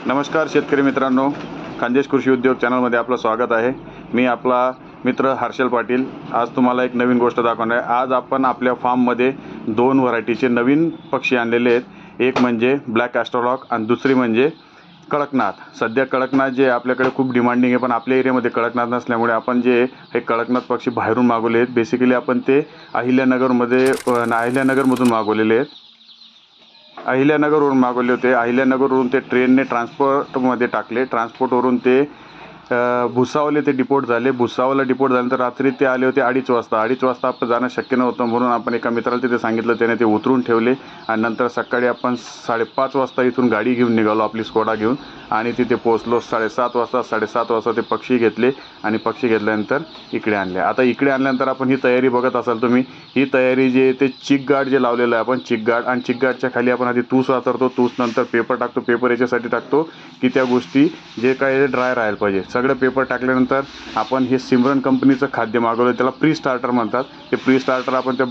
नमस्कार शेतकरी मित्रांनो, खानदेश कृषी उद्योग चॅनलमध्ये आपलं स्वागत आहे। मी आपला मित्र हर्षल पाटील। आज तुम्हाला एक नवीन गोष्ट दाखवणार आहे। आज आपण आपल्या फार्ममध्ये दोन व्हरायटीचे नवीन पक्षी आणलेले आहेत। एक म्हणजे ब्लॅक ॲस्ट्रोलॉग आणि दुसरी म्हणजे कडकनाथ। सध्या कडकनाथ जे आपल्याकडे खूप डिमांडिंग आहे, पण आपल्या एरियामध्ये कडकनाथ नसल्यामुळे आपण जे हे कडकनाथ पक्षी बाहेरून मागवले आहेत। बेसिकली आपण ते अहिल्यानगरमधून मागवलेले आहेत। अहिल्यानगरवरून मागवले होते। अहिल्यानगरवरून ते ट्रेनने ट्रान्सपोर्टमध्ये टाकले। ट्रान्सपोर्टवरून ते भुसावले ते डिपोर्ट झाले। भुसावला डिपोर्ट झाल्यानंतर रात्री ते आले होते 2:30 वाजता। 2:30 वाजता आपण जाणं शक्य नव्हतं, म्हणून आपण एका मित्राला तिथे सांगितलं, त्याने ते उतरून ठेवले आणि नंतर सकाळी आपण 5:30 वाजता इथून गाडी घेऊन निघालो, आपली स्कोडा घेऊन, आणि तिथे पोहोचलो 7:30 वाजता। 7:30 वाजता ते पक्षी घेतले आणि पक्षी घेतल्यानंतर इकडे आणले। आता इकडे आणल्यानंतर आपण ही तयारी बघत असाल तुम्ही। ही तयारी जे ते चिक गार्ड जे लावलेलं आहे आपण, चिक गार्ड, आणि चिक गार्डच्या खाली आपण आधी तूस वापरतो, तूस नंतर पेपर टाकतो। पेपर याच्यासाठी टाकतो की त्या गोष्टी जे काय ड्राय राहायला पाहिजे। सगळं पेपर टाकल्यानंतर आपण हे सिमरन कंपनीचं खाद्य मागवलं, त्याला प्री स्टार्टर म्हणतात। ते प्री स्टार्टर आपण त्या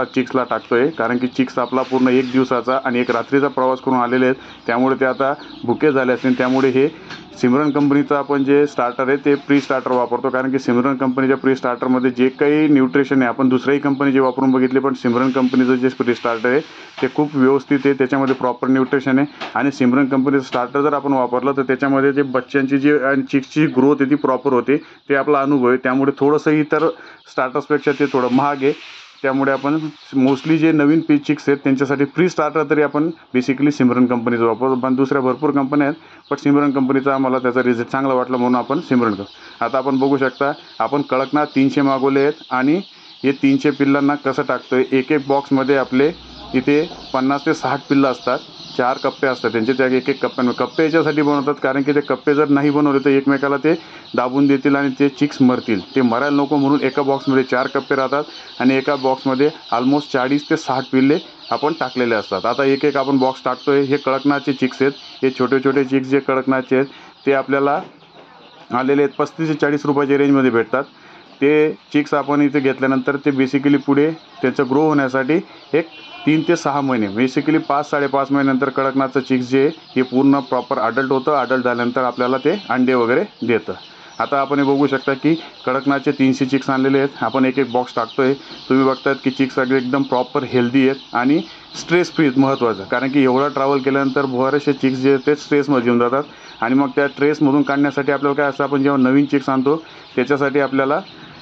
चिक्सला टाकतोय, कारण की चिक्स आपला पूर्ण 1 दिवसाचा आणि 1 रात्रीचा प्रवास करून आलेले आहेत, त्यामुळे ते आता भुके झाले असतील। त्यामुळे हे सिमरन कंपनीचं आपण जे स्टार्टर आहे ते प्री स्टार्टर वापरतो, कारण की सिमरन कंपनीच्या प्री स्टार्टरमध्ये जे काही न्यूट्रिशन आहे, आपण दुसऱ्याही कंपनीचे वापरून बघितले, पण सिमरन कंपनीचं जे प्री स्टार्टर आहे ते खूप व्यवस्थित आहे, त्याच्यामध्ये प्रॉपर न्यूट्रिशन आहे। आणि सिमरन कंपनीचं स्टार्टर जर आपण वापरलं तर त्याच्यामध्ये जे बच्चांची जी आणि चिक्सची ग्रोथ आहे ती प्रॉपर होते, ते आपला अनुभव आहे। त्यामुळे थोडंसं इतर स्टार्टर्सपेक्षा ते थोडं महाग आहे, त्यामुळे आपण मोस्टली जे नवीन चिक्स आहेत त्यांच्यासाठी प्री स्टार्टर तरी आपण बेसिकली सिमरन कंपनीचं वापरतो। पण दुसऱ्या भरपूर कंपन्या आहेत, पण सिमरन कंपनीचा आम्हाला त्याचा रिझल्ट चांगला वाटला, म्हणून आपण सिमरन करतो। आता आपण बघू शकता, आपण कडकनाथ 300 मागवले आहेत आणि हे 300 पिल्लांना कसं टाकतोय। एक बॉक्समध्ये आपले इथे 50 ते 60 पिल्लं असतात। 4 कप्पे असतात त्यांचे, त्या एक कप्पे याच्यासाठी बनवतात, कारण की ते कप्पे जर नाही बनवले तर एकमेकाला ते दाबून देतील आणि ते चिक्स मरतील। ते मरायला नको म्हणून एका बॉक्समध्ये 4 कप्पे राहतात आणि एका बॉक्समध्ये ऑलमोस्ट 40 ते 60 पिल्ले आपण टाकलेले असतात। आता एक आपण बॉक्स टाकतोय। हे कडकनाथचे चिक्स आहेत। हे छोटे छोटे चिक्स जे कडकनाथचे आहेत ते आपल्याला आलेले आहेत 35 ते 40 रुपयाच्या रेंजमध्ये भेटतात। ते चिक्स आपण इथे घेतल्यानंतर ते बेसिकली पुढे त्याचं ग्रो होण्यासाठी एक 3 ते 6 महिने, बेसिकली 5-5.5 महिन्यानंतर कडकनाथचं चिक्स जे हे पूर्ण प्रॉपर अडल्ट होतं। अडल्ट झाल्यानंतर आपल्याला ते अंडे वगैरे देतं। आता आपण हे बघू शकता की कडकनाथचे 300 चिक्स आणलेले आहेत। आपण एक बॉक्स टाकतोय। तुम्ही बघतायत की चिक्स सगळे एकदम प्रॉपर हेल्दी आहेत आणि स्ट्रेस फ्री महत्त्वाचं, कारण की एवढा ट्रॅव्हल केल्यानंतर बरेचसे चिक्स जे ते स्ट्रेसमध्ये येऊन जातात आणि मग त्या स्ट्रेसमधून काढण्यासाठी आपल्याला काय असतं, आपण जेव्हा नवीन चिक्स आणतो त्याच्यासाठी आपल्याला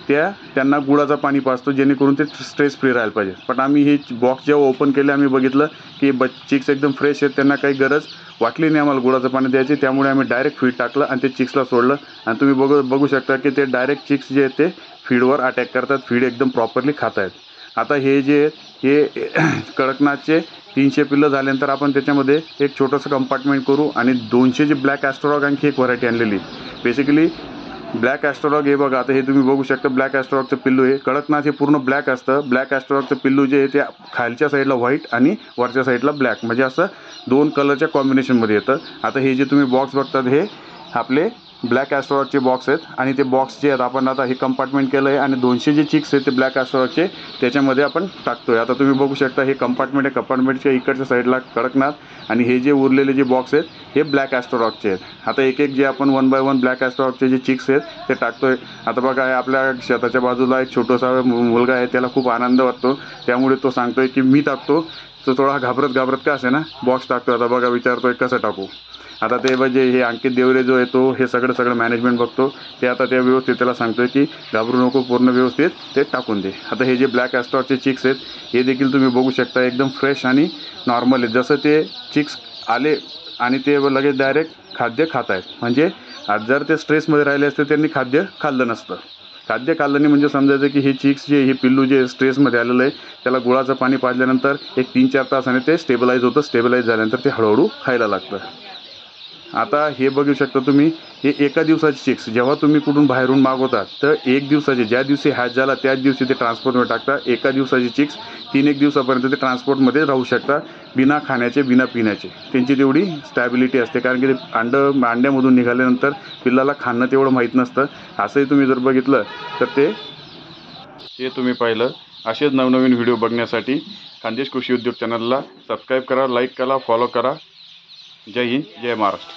त्यांना गुळाचं पाणी पाजतो, जेणेकरून ते स्ट्रेस फ्री राहायला पाहिजे। पण आम्ही हे बॉक्स जेव्हा ओपन केले, आम्ही बघितलं की चिक्स एकदम फ्रेश आहेत, त्यांना काही गरज वाटली नाही आम्हाला गुळाचं पाणी द्यायची, त्यामुळे आम्ही डायरेक्ट फीड टाकलं आणि ते चिक्सला सोडलं। आणि तुम्ही बघू शकता की ते डायरेक्ट चिक्स जे आहेत ते फीडवर अटॅक करतात, फीड एकदम प्रॉपरली खात आहेत। आता हे जे हे कडकनाथचे 300 पिल्लं झाल्यानंतर आपण त्याच्यामध्ये एक छोटंसं कंपार्टमेंट करू आणि 200 जे ब्लॅक ॲस्ट्रोलॉग आणखी एक व्हरायटी आणलेली। बेसिकली ब्लॅक ॲस्ट्रोलॉग हे बघा, आता हे तुम्ही बघू शकता ब्लॅक ॲस्ट्रोलॉगचं पिल्लू आहे। कडकनाथ हे पूर्ण ब्लॅक असतं। ब्लॅक ॲस्ट्रोलॉगचं पिल्लू जे आहे ते खालच्या साईडला व्हाईट आणि वरच्या साईडला ब्लॅक, म्हणजे असं 2 कलरच्या कॉम्बिनेशनमध्ये येतं। आता हे जे तुम्ही बॉक्स बघतात हे आपले ब्लॅक ॲस्ट्रोलॉगचे बॉक्स आहेत आणि ते बॉक्स जे आहेत आपण आता हे कंपार्टमेंट केलं आहे आणि 200 जे चिक्स आहेत ते ब्लॅक ॲस्ट्रोलॉगचे त्याच्यामध्ये आपण टाकतोय। आता तुम्ही बघू शकता हे कंपार्टमेंट आहे। कंपार्टमेंटच्या इकडच्या साईडला कडकनाथ आणि हे जे उरलेले जे बॉक्स आहेत हे ब्लॅक ॲस्ट्रोलॉगचे आहेत। आता एक जे आपण 1 बाय 1 ब्लॅक ॲस्ट्रोलॉगचे जे चिक्स आहेत ते टाकतोय। आता बघा, आपल्या शेताच्या बाजूला एक छोटासा मुलगा आहे, त्याला खूप आनंद वाटतो, त्यामुळे तो सांगतोय की मी टाकतो। तो थोडा घाबरत का असे ना बॉक्स टाकतो। आता बघा, विचारतोय कसं टाकू। आता ते म्हणजे हे अंकित देवरे जो आहे तो हे सगळं मॅनेजमेंट बघतो, ते आता त्या व्यवस्थित त्याला सांगतोय की घाबरू नको, पूर्ण व्यवस्थित ते टाकून दे। आता हे जे ब्लॅक ॲस्ट्रोलॉगचे चिक्स आहेत हे देखील तुम्ही बघू शकता एकदम फ्रेश आणि नॉर्मल आहेत। जसं ते चिक्स आले आणि ते लगेच डायरेक्ट खाद्य खात आहेत, म्हणजे जर ते स्ट्रेसमध्ये राहिले असते त्यांनी खाद्य खाल्लं नसतं। खाद्य खाल्लं नाही म्हणजे समजायचं की हे चिक्स जे हे पिल्लू जे स्ट्रेसमध्ये आलेलं आहे त्याला गुळाचं पाणी पाजल्यानंतर एक 3-4 तासाने ते स्टेबलाइज होतं। स्टेबलाइज झाल्यानंतर ते हळूहळू खायला लागतं। आता हे बघू शकता तुम्ही, हे एका दिवसाचे चिक्स जेव्हा तुम्ही कुठून बाहेरून मागवतात तर 1 दिवसाचे, ज्या दिवशी हॅच झाला त्याच दिवशी ते ट्रान्सपोर्टमध्ये टाकता। एका दिवसाचे चिक्स 3-1 दिवसापर्यंत ते ट्रान्सपोर्टमध्ये राहू शकता, बिना खाण्याचे बिना पिण्याचे। त्यांची तेवढी स्टॅबिलिटी असते, कारण की ते अंड्यामधून निघाल्यानंतर पिल्लाला खाणं तेवढं माहीत नसतं। असंही तुम्ही जर बघितलं तर ते तुम्ही पाहिलं। असेच नवनवीन व्हिडिओ बघण्यासाठी खानदेश कृषी उद्योग चॅनलला सबस्क्राईब करा, लाईक करा, फॉलो करा। जय हिंद, जय महाराष्ट्र।